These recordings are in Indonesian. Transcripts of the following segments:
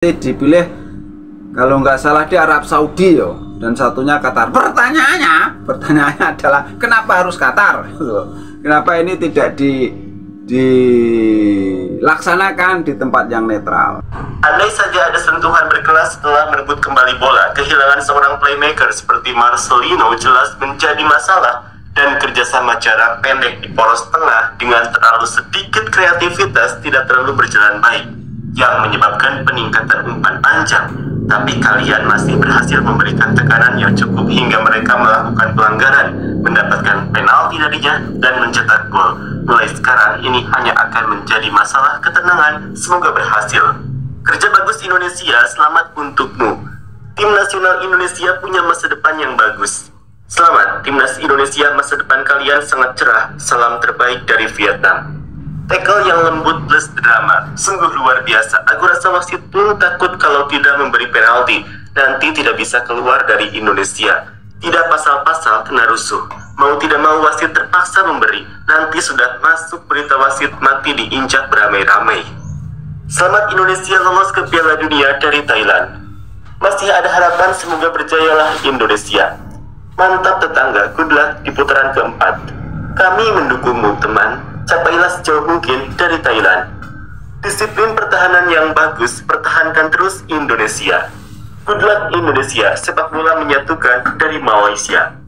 dipilih kalau nggak salah di Arab Saudi yo, dan satunya Qatar. Pertanyaannya adalah kenapa harus Qatar? Kenapa ini tidak dilaksanakan di tempat yang netral? Andai saja ada sentuhan berkelas setelah merebut kembali bola, kehilangan seorang playmaker seperti Marcelino jelas menjadi masalah, dan kerjasama jarak pendek di poros tengah dengan terlalu sedikit kreativitas tidak terlalu berjalan baik, yang menyebabkan peningkatan umpan panjang. Tapi kalian masih berhasil memberikan tekanan yang cukup hingga mereka melakukan pelanggaran, mendapatkan penalti darinya, dan mencetak gol. Mulai sekarang ini hanya akan menjadi masalah ketenangan. Semoga berhasil. Kerja bagus Indonesia, selamat untukmu. Tim nasional Indonesia punya masa depan yang bagus. Selamat, timnas Indonesia, masa depan kalian sangat cerah. Salam terbaik dari Vietnam. Tackle yang lembut plus drama, sungguh luar biasa. Aku rasa wasit pun takut kalau tidak memberi penalti. Nanti tidak bisa keluar dari Indonesia. Tidak pasal-pasal kena rusuh. Mau tidak mau wasit terpaksa memberi. Nanti sudah masuk berita wasit mati diinjak beramai-ramai. Selamat Indonesia lolos ke Piala Dunia dari Thailand. Masih ada harapan, semoga berjayalah Indonesia. Mantap tetangga, good luck di putaran keempat. Kami mendukungmu teman. Capailah sejauh mungkin dari Thailand. Disiplin pertahanan yang bagus, pertahankan terus Indonesia. Good luck Indonesia, sepak bola menyatukan dari Malaysia.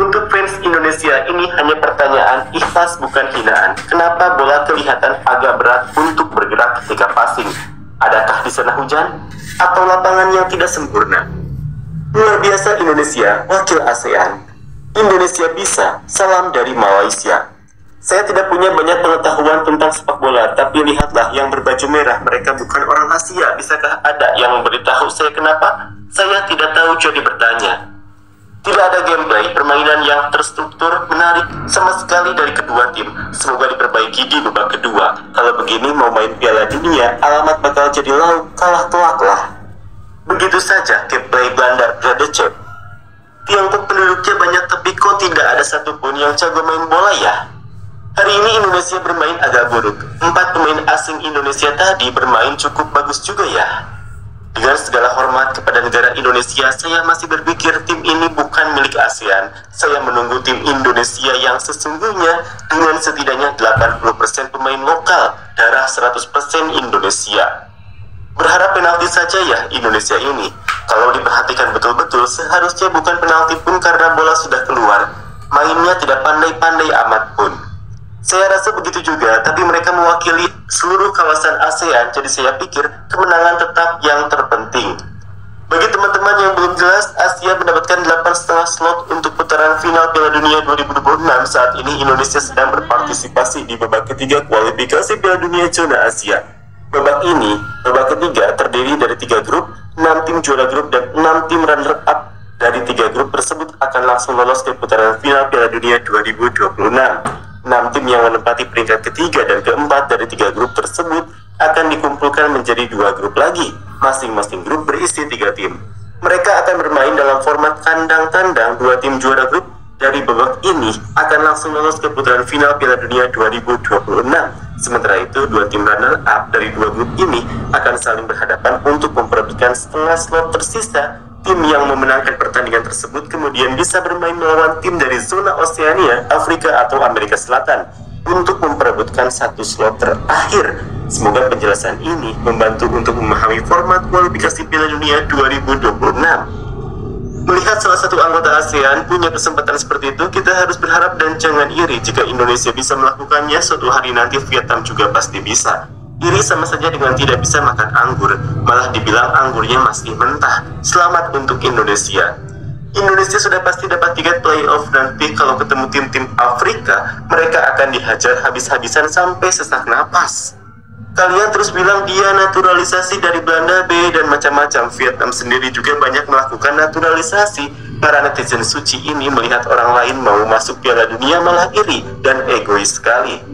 Untuk fans Indonesia, ini hanya pertanyaan ikhlas bukan hinaan. Kenapa bola kelihatan agak berat untuk bergerak ketika passing? Adakah di sana hujan? Atau lapangan yang tidak sempurna? Luar biasa Indonesia, wakil ASEAN. Indonesia bisa, salam dari Malaysia. Saya tidak punya banyak pengetahuan tentang sepak bola, tapi lihatlah yang berbaju merah, mereka bukan orang Asia. Bisakah ada yang memberitahu saya kenapa? Saya tidak tahu, jadi bertanya. Tidak ada gameplay, permainan yang terstruktur, menarik sama sekali dari kedua tim. Semoga diperbaiki di babak kedua. Kalau begini mau main Piala Dunia, alamat bakal jadi lauk, kalah telak lah. Begitu saja gameplay Belanda Gradecep. Tiongkok penduduknya banyak, tapi kok tidak ada satupun yang jago main bola ya? Hari ini Indonesia bermain agak buruk. 4 pemain asing Indonesia tadi bermain cukup bagus juga ya. Dengan segala hormat kepada negara Indonesia, saya masih berpikir tim ini bukan milik ASEAN. Saya menunggu tim Indonesia yang sesungguhnya dengan setidaknya 80% pemain lokal, darah 100% Indonesia. Berharap penalti saja ya Indonesia ini. Kalau diperhatikan betul-betul, seharusnya bukan penalti pun karena bola sudah keluar. Mainnya tidak pandai-pandai amat pun. Saya rasa begitu juga, tapi mereka mewakili seluruh kawasan ASEAN, jadi saya pikir kemenangan tetap yang terpenting. Bagi teman-teman yang belum jelas, Asia mendapatkan 8,5 slot untuk putaran final Piala Dunia 2026. Saat ini Indonesia sedang berpartisipasi di babak ketiga kualifikasi Piala Dunia zona Asia. Babak ketiga terdiri dari 3 grup, 6 tim juara grup dan 6 tim runner-up. Dari 3 grup tersebut akan langsung lolos ke putaran final Piala Dunia 2026. 6 tim yang menempati peringkat ketiga dan keempat dari 3 grup tersebut akan dikumpulkan menjadi 2 grup lagi. Masing-masing grup berisi 3 tim. Mereka akan bermain dalam format kandang-tandang. 2 tim juara grup dari babak ini akan langsung lolos ke putaran final Piala Dunia 2026. Sementara itu, 2 tim runner-up dari 2 grup ini akan saling berhadapan untuk memperebutkan setengah slot tersisa. Tim yang memenangkan pertandingan tersebut kemudian bisa bermain melawan tim dari zona Oseania, Afrika atau Amerika Selatan untuk memperebutkan 1 slot terakhir. Semoga penjelasan ini membantu untuk memahami format kualifikasi Piala Dunia 2026. Melihat salah satu anggota ASEAN punya kesempatan seperti itu, kita harus berharap dan jangan iri. Jika Indonesia bisa melakukannya, suatu hari nanti Vietnam juga pasti bisa. Iri sama saja dengan tidak bisa makan anggur, malah dibilang anggurnya masih mentah. Selamat untuk Indonesia. Indonesia sudah pasti dapat tiket playoff nanti. Kalau ketemu tim-tim Afrika, mereka akan dihajar habis-habisan sampai sesak napas. Kalian terus bilang dia naturalisasi dari Belanda B dan macam-macam. Vietnam sendiri juga banyak melakukan naturalisasi. Para netizen suci ini melihat orang lain mau masuk Piala Dunia malah iri dan egois sekali.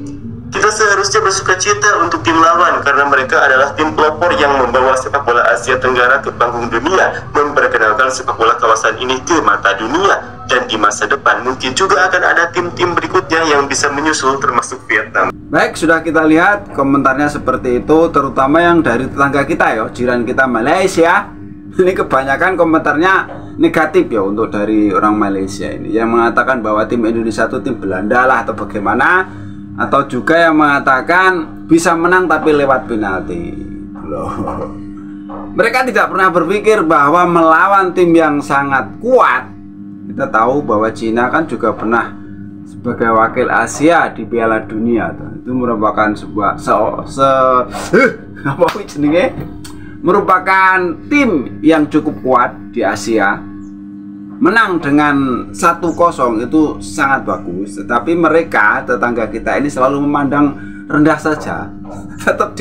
Kita seharusnya bersuka cita untuk tim lawan karena mereka adalah tim pelopor yang membawa sepak bola Asia Tenggara ke panggung dunia, memperkenalkan sepak bola kawasan ini ke mata dunia, dan di masa depan mungkin juga akan ada tim-tim berikutnya yang bisa menyusul termasuk Vietnam. Baik, sudah kita lihat komentarnya seperti itu, terutama yang dari tetangga kita ya, jiran kita Malaysia. Ini kebanyakan komentarnya negatif ya untuk dari orang Malaysia ini, yang mengatakan bahwa tim Indonesia itu tim Belanda lah atau bagaimana, atau juga yang mengatakan bisa menang tapi lewat penalti. Loh. Mereka tidak pernah berpikir bahwa melawan tim yang sangat kuat. Kita tahu bahwa Cina kan juga pernah sebagai wakil Asia di Piala Dunia itu merupakan sebuah merupakan tim yang cukup kuat di Asia. Menang dengan 1-0 itu sangat bagus, tetapi mereka tetangga kita ini selalu memandang rendah saja. Tetap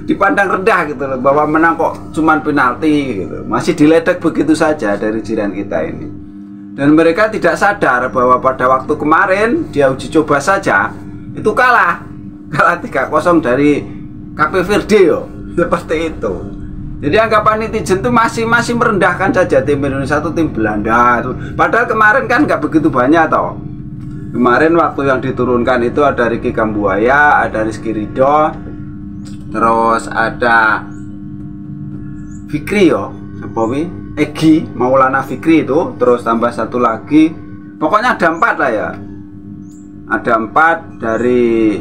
dipandang rendah gitu loh, bahwa menang kok cuman penalti gitu. Masih diledek begitu saja dari jiran kita ini. Dan mereka tidak sadar bahwa pada waktu kemarin dia uji coba saja itu kalah 3-0 dari Cape Verde yo. Seperti itu. Jadi anggapan netizen itu masih merendahkan saja tim Indonesia itu tim Belanda itu. Padahal kemarin kan nggak begitu banyak toh. Kemarin waktu yang diturunkan itu ada Ricky Kambuaya, ada Rizky Ridho, terus ada Fikri yo, Sepowi, Egi, Maulana Fikri itu, terus tambah satu lagi, pokoknya ada 4 lah ya. Ada 4 dari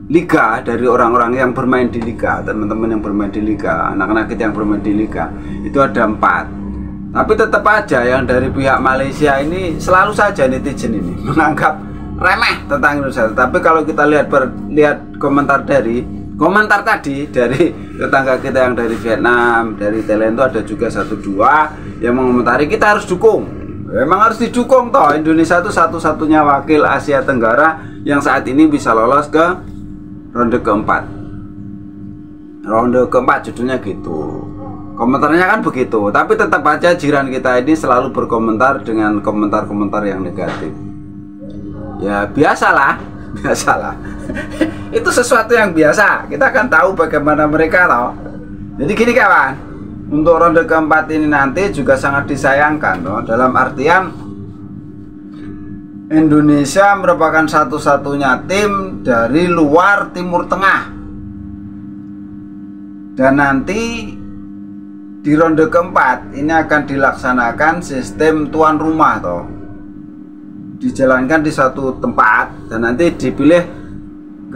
Liga, dari orang-orang yang bermain di Liga, teman-teman yang bermain di Liga, anak-anak kita yang bermain di Liga, itu ada 4. Tapi tetap aja yang dari pihak Malaysia ini selalu saja netizen ini menganggap remeh tentang Indonesia. Tapi kalau kita lihat komentar tadi dari tetangga kita yang dari Vietnam, dari Thailand itu ada juga 1-2 yang mengomentari kita harus dukung. Memang harus didukung toh, Indonesia itu satu-satunya wakil Asia Tenggara yang saat ini bisa lolos ke ronde keempat. Ronde keempat judulnya gitu. Komentarnya kan begitu, tapi tetap aja jiran kita ini selalu berkomentar dengan komentar-komentar yang negatif. Ya biasalah. Itu sesuatu yang biasa. Kita kan tahu bagaimana mereka loh. Jadi gini kawan, untuk ronde keempat ini nanti juga sangat disayangkan loh. Dalam artian Indonesia merupakan satu-satunya tim dari luar Timur Tengah. Dan nanti di ronde keempat ini akan dilaksanakan sistem tuan rumah toh. Dijalankan di satu tempat dan nanti dipilih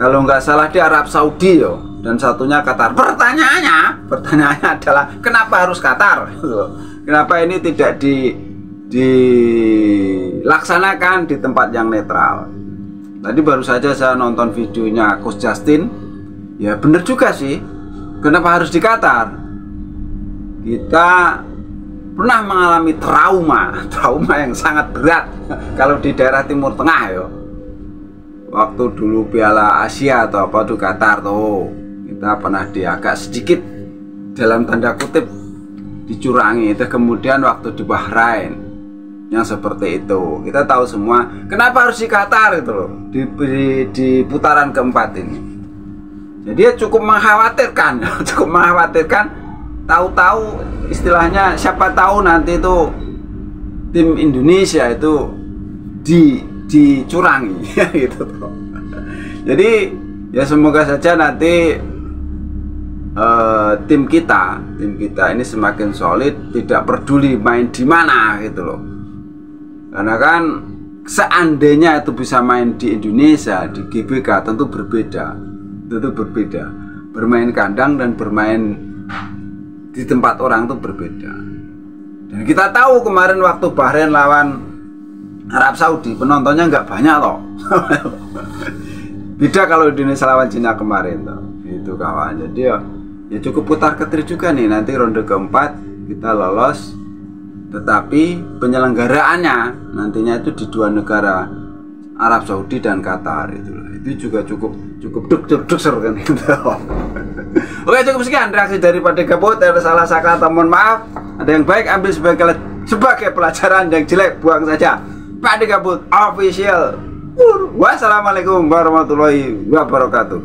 kalau nggak salah di Arab Saudi yo, dan satunya Qatar. Pertanyaannya adalah kenapa harus Qatar? Kenapa ini tidak dilaksanakan di tempat yang netral? Tadi baru saja saya nonton videonya Coach Justin. Ya bener juga sih. Kenapa harus di Qatar? Kita pernah mengalami trauma yang sangat berat kalau di daerah Timur Tengah yo. Waktu dulu Piala Asia atau apa tuh Qatar tuh, kita pernah agak sedikit dalam tanda kutip dicurangi. Itu kemudian waktu di Bahrain yang seperti itu, kita tahu semua kenapa harus di Qatar itu loh, di putaran keempat ini. Jadi cukup mengkhawatirkan tahu-tahu istilahnya siapa tahu nanti itu tim Indonesia itu dicurangi gitu toh. Jadi ya semoga saja nanti tim kita ini semakin solid, tidak peduli main di mana gitu loh. Karena kan seandainya itu bisa main di Indonesia, di GBK tentu berbeda. Bermain kandang dan bermain di tempat orang itu berbeda. Dan kita tahu kemarin waktu Bahrain lawan Arab Saudi penontonnya nggak banyak loh. Beda kalau Indonesia lawan Cina kemarin tuh. Itu kawan. Jadi ya cukup putar-ketir juga nih nanti ronde keempat kita lolos. Tetapi penyelenggaraannya nantinya itu di 2 negara, Arab Saudi dan Qatar itu juga cukup duk-duk-ser kan gitu. Oke, cukup sekian reaksi dari Pak Gabut. Ada salah kata mohon maaf. Ada yang baik ambil sebagai pelajaran, yang jelek buang saja. Pak Gabut official. Wassalamualaikum warahmatullahi wabarakatuh.